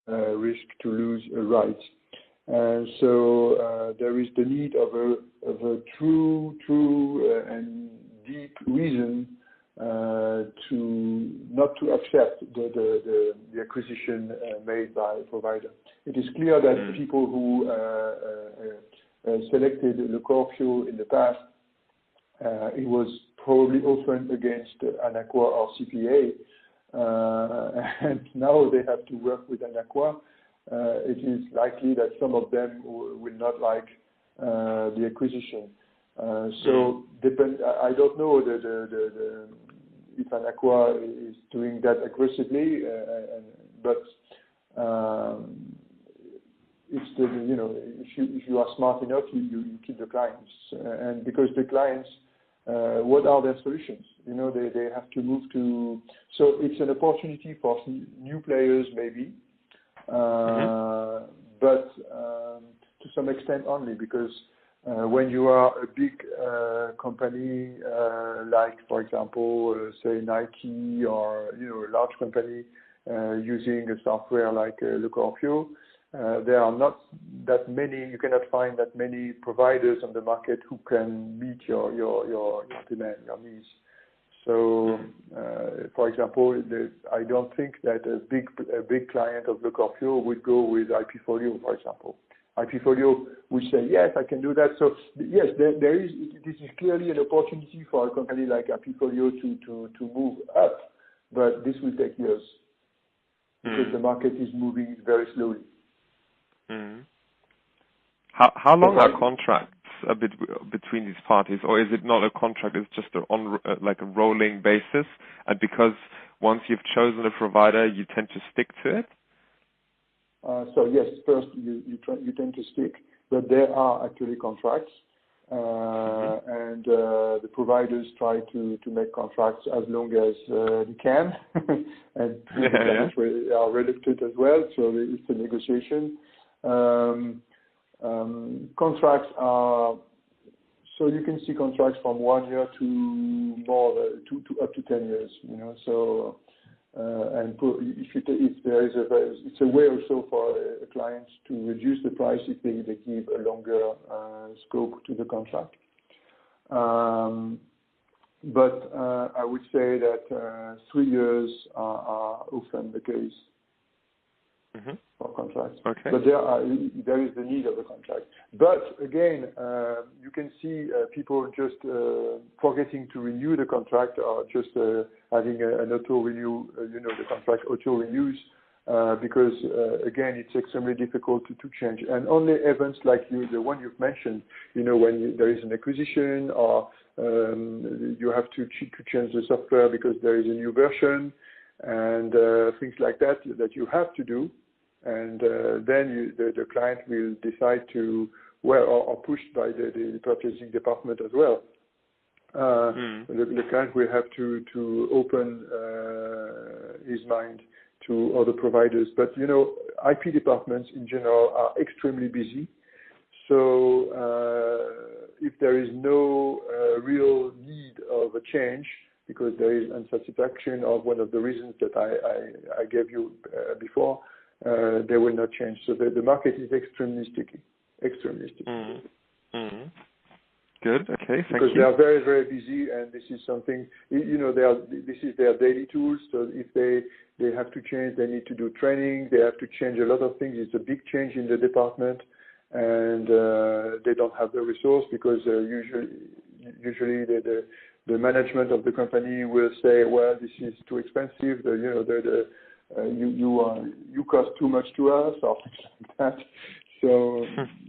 risk to lose a right. So there is the need of a true and deep reason to not to accept the acquisition made by a provider. It is clear that people who selected Le Corfio in the past, it was probably often against Anaqua or CPA, and now they have to work with Anaqua. It is likely that some of them will not like the acquisition. So I don't know if Anaqua is doing that aggressively, but it's if you are smart enough, you keep the clients, and because the clients, what are their solutions? They have to move to. So it's an opportunity for new players maybe, but to some extent only because. When you are a big company, like for example, say Nike or a large company using a software like Le Corfio, there are not that many. You cannot find that many providers on the market who can meet your demand, your needs. So, for example, I don't think that a big client of Le Corfio would go with IPfolio, for example. IPfolio would say, yes, I can do that. So yes, this is clearly an opportunity for a company like IPfolio to move up, but this will take years because the market is moving very slowly. How long are contracts between these parties, or is it not a contract? It's just like a rolling basis, and because once you've chosen a provider, you tend to stick to it. So yes, first you tend to stick, but there are actually contracts, and the providers try to make contracts as long as they can, and they are reluctant as well. So it's a negotiation. Contracts are so you can see contracts from 1 year to more to up to 10 years. So. And if there is it's a way also for a client to reduce the price if they give a longer scope to the contract. But I would say that 3 years are often the case for contracts. Okay. But there is the need of a contract. But again, you can see people just forgetting to renew the contract or just having an auto renew. The contract auto renews because again, it's extremely difficult to change. And only events like the one you've mentioned, when there is an acquisition or you have to change the software because there is a new version and things like that you have to do. And then the client will decide to, or pushed by the purchasing department as well. The client will have to open his mind to other providers. But, IP departments in general are extremely busy. So if there is no real need of a change, because there is unsatisfaction of one of the reasons that I gave you before, they will not change. So the market is extremely sticky. Good. Okay. Thank because you. They are very, very busy, and this is something. This is their daily tools. So if they have to change, they need to do training. They have to change a lot of things. It's a big change in the department, and they don't have the resource because usually the management of the company will say, well, this is too expensive. You cost too much to us, or things like that. So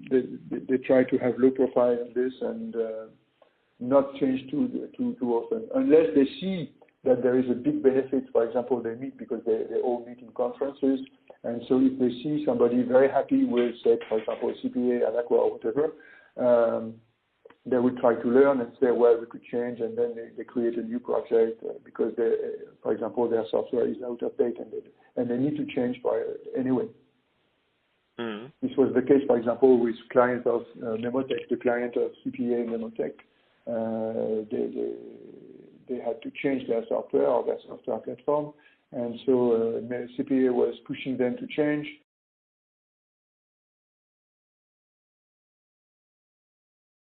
they try to have low profile on this and not change too often, unless they see that there is a big benefit. For example, they meet because they all meet in conferences, and so if they see somebody very happy with, say, for example, CPA, Anaqua, or whatever, they will try to learn and say, well, we could change, and then they create a new project because, for example, their software is out of date and they need to change anyway. This was the case, for example, with clients of Memotech, the client of CPA Memotech. They had to change their software or their software platform, and so CPA was pushing them to change.